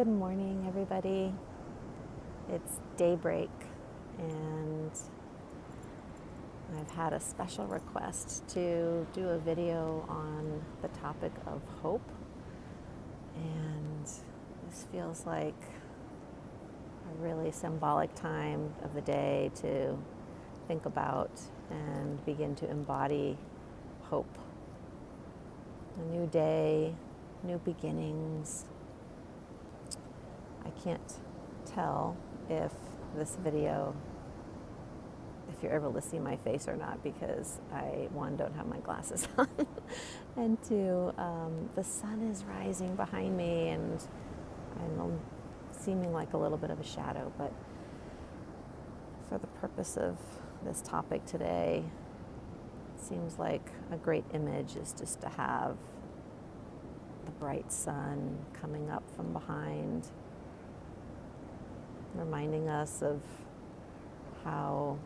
Good morning, everybody. It's daybreak, and I've had a special request to do a video on the topic of hope. And this feels like a really symbolic time of the day to think about and begin to embody hope. A new day, new beginnings. I can't tell if this video, if you're able to see my face or not, because I, one, don't have my glasses on, and two, the sun is rising behind me and I'm seeming like a little bit of a shadow, but for the purpose of this topic today, it seems like a great image is just to have the bright sun coming up from behind, reminding us of how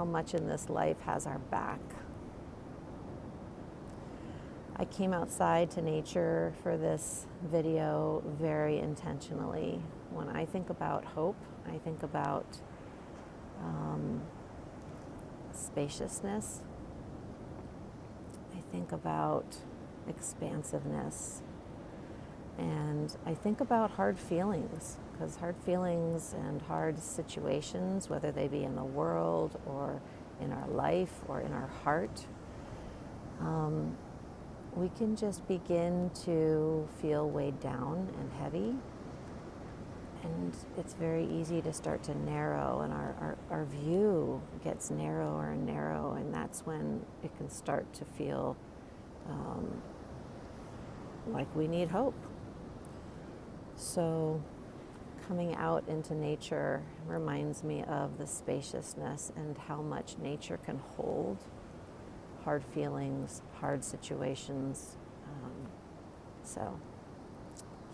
much in this life has our back. I came outside to nature for this video very intentionally. When I think about hope, I think about spaciousness. I think about expansiveness. And I think about hard feelings, because hard feelings and hard situations, whether they be in the world or in our life or in our heart, we can just begin to feel weighed down and heavy. And it's very easy to start to narrow, and our view gets narrower and narrow, and that's when it can start to feel like we need hope. So coming out into nature reminds me of the spaciousness and how much nature can hold hard feelings, hard situations. So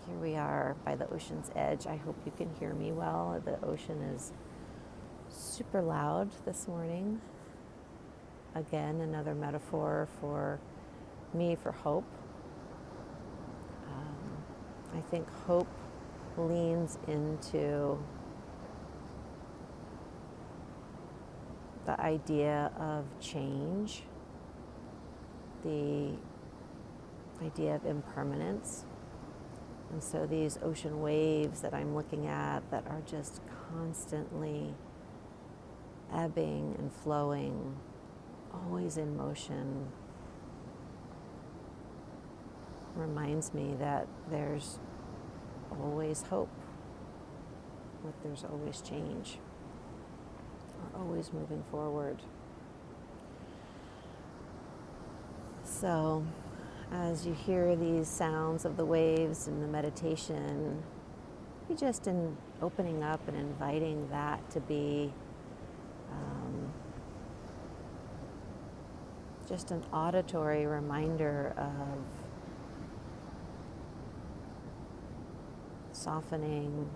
here we are by the ocean's edge. I hope you can hear me well. The ocean is super loud this morning. Again, another metaphor for me for hope. I think hope leans into the idea of change, the idea of impermanence. And so these ocean waves that I'm looking at that are just constantly ebbing and flowing, always in motion, reminds me that there's always hope, that there's always change. We're always moving forward. So as you hear these sounds of the waves in the meditation, be just in opening up and inviting that to be just an auditory reminder of softening,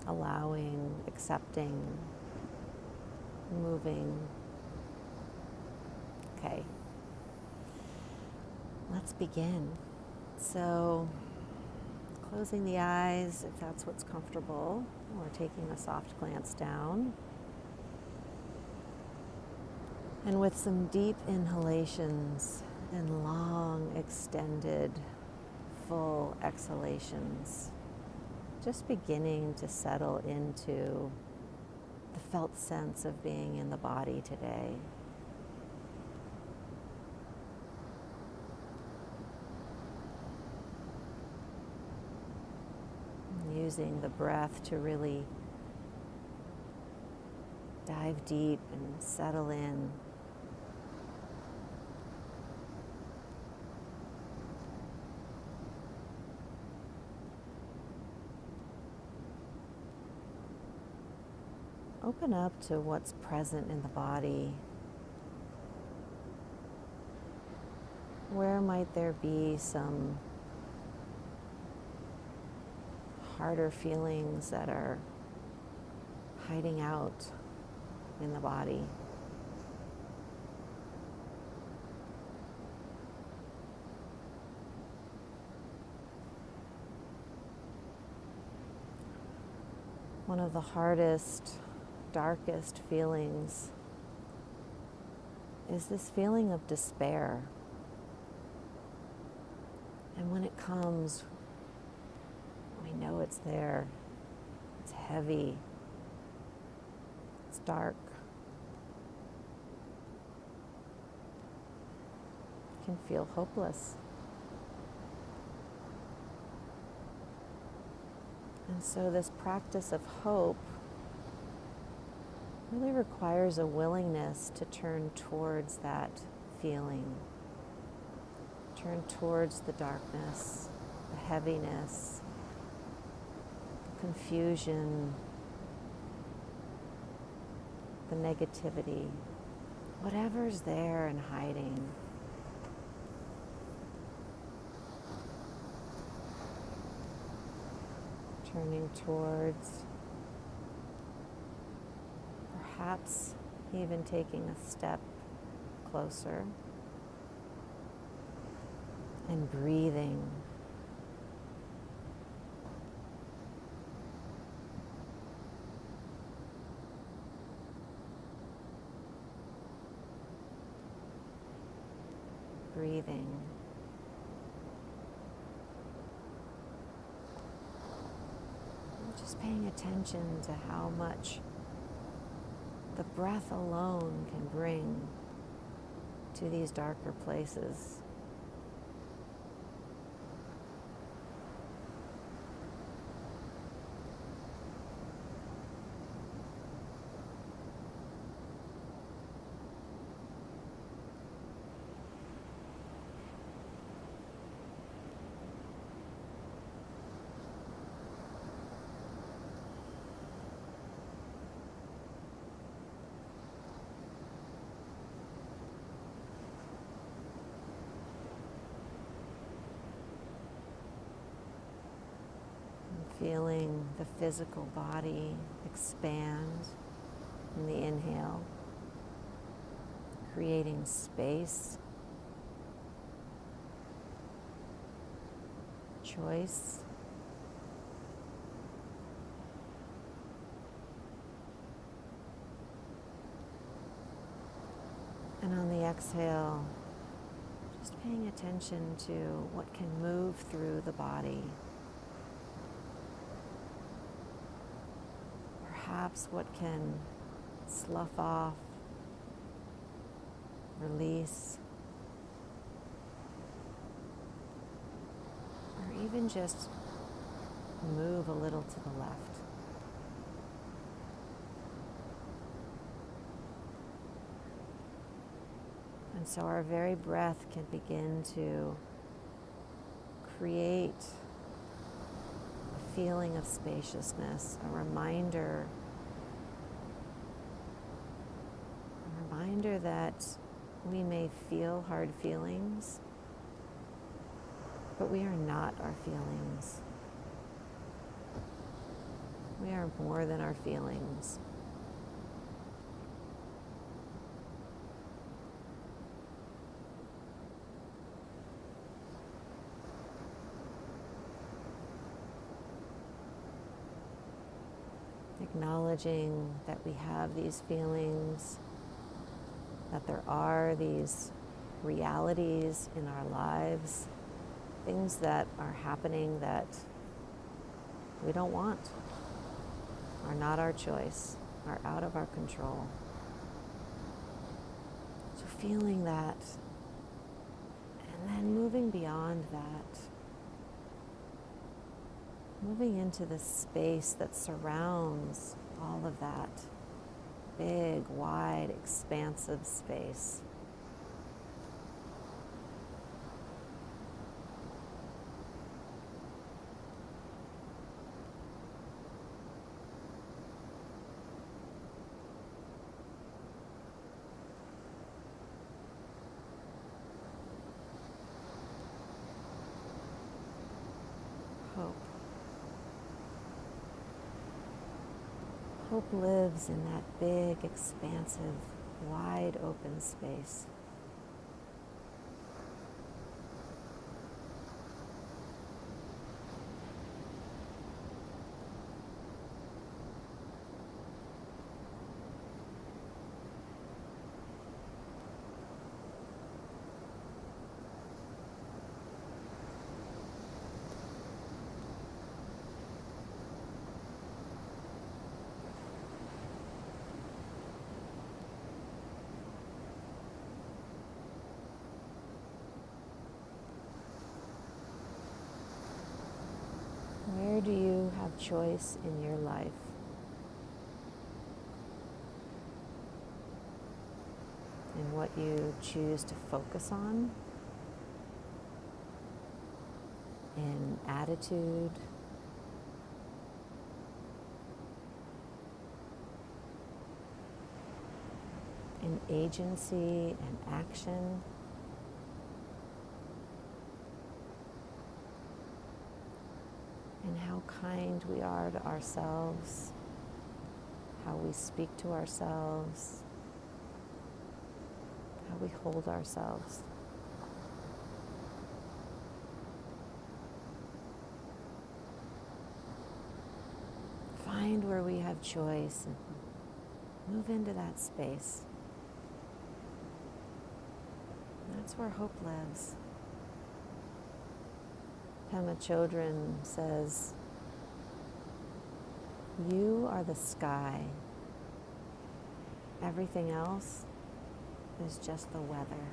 allowing, accepting, moving. Okay, let's begin. So, closing the eyes if that's what's comfortable, or taking a soft glance down. And with some deep inhalations and long, extended, full exhalations, just beginning to settle into the felt sense of being in the body today. Using the breath to really dive deep and settle in. Open up to what's present in the body. Where might there be some harder feelings that are hiding out in the body? One of the hardest, darkest feelings is this feeling of despair. And when it comes, we know it's there. It's heavy. It's dark. It can feel hopeless. And so this practice of hope really requires a willingness to turn towards that feeling. Turn towards the darkness, the heaviness, the confusion, the negativity, whatever's there and hiding. Turning towards, perhaps even taking a step closer and breathing. Breathing. Just paying attention to how much the breath alone can bring to these darker places. Feeling the physical body expand in the inhale, creating space, choice, and on the exhale, just paying attention to what can move through the body. Perhaps what can slough off, release, or even just move a little to the left. And so our very breath can begin to create a feeling of spaciousness, a reminder that we may feel hard feelings, but we are not our feelings. We are more than our feelings. Acknowledging that we have these feelings, that there are these realities in our lives, things that are happening that we don't want, are not our choice, are out of our control. So feeling that, and then moving beyond that, moving into the space that surrounds all of that. Big, wide, expansive space. Hope. Hope lives in that big, expansive, wide open space. do you have choice in your life? In what you choose to focus on, in attitude, in agency and action, and how kind we are to ourselves, how we speak to ourselves, how we hold ourselves. Find where we have choice and move into that space. That's where hope lives. Pema Chodron says, "You are the sky. Everything else is just the weather."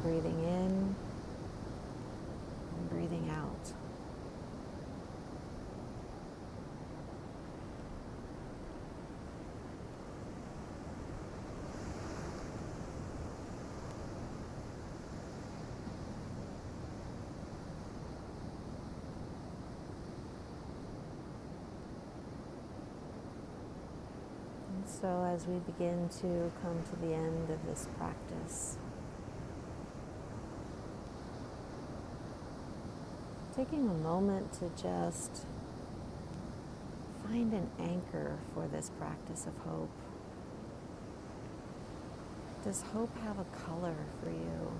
Breathing in and breathing out. And so as we begin to come to the end of this practice, taking a moment to just find an anchor for this practice of hope. Does hope have a color for you?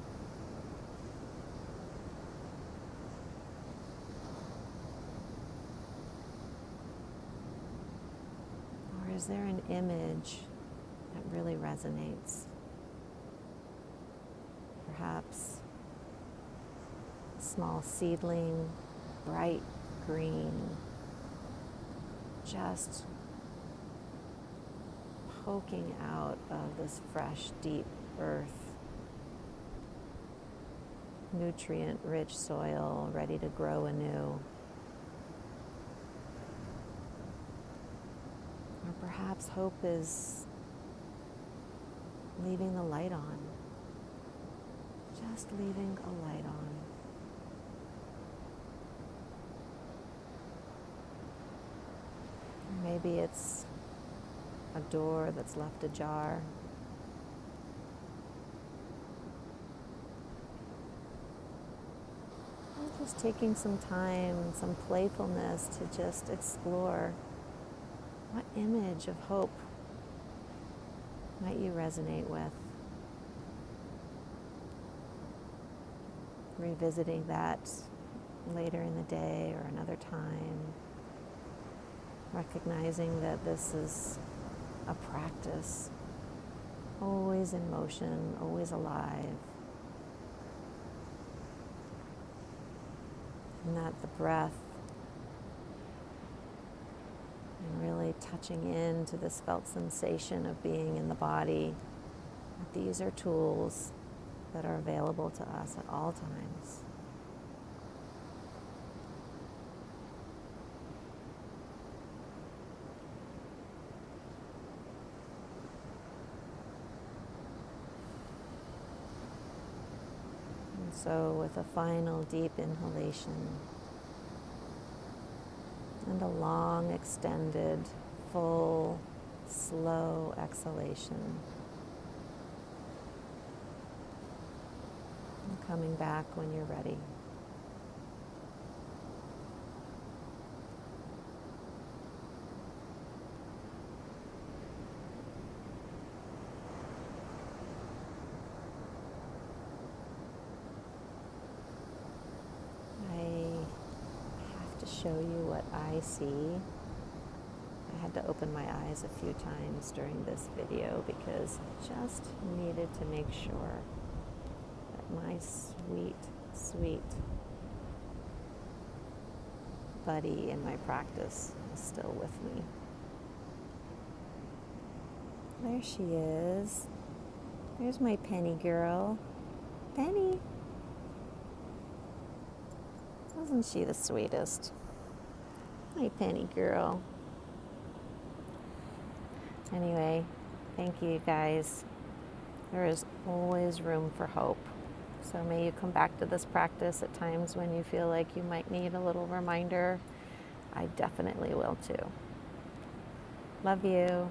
Or is there an image that really resonates? Perhaps a small seedling, bright green, just poking out of this fresh, deep earth, nutrient-rich soil ready to grow anew. Or perhaps hope is leaving the light on, just leaving a light on. Maybe it's a door that's left ajar. And just taking some time, some playfulness to just explore what image of hope might you resonate with. Revisiting that later in the day or another time. Recognizing that this is a practice, always in motion, always alive. And that the breath and really touching into this felt sensation of being in the body, that these are tools that are available to us at all times. So with a final deep inhalation and a long, extended, full, slow exhalation. And coming back when you're ready. show you what I see. I had to open my eyes a few times during this video because I just needed to make sure that my sweet, sweet buddy in my practice is still with me. There she is. There's my Penny girl. Penny. Wasn't she the sweetest? My Penny girl. Anyway, thank you guys. There is always room for hope. So may you come back to this practice at times when you feel like you might need a little reminder. I definitely will too. Love you.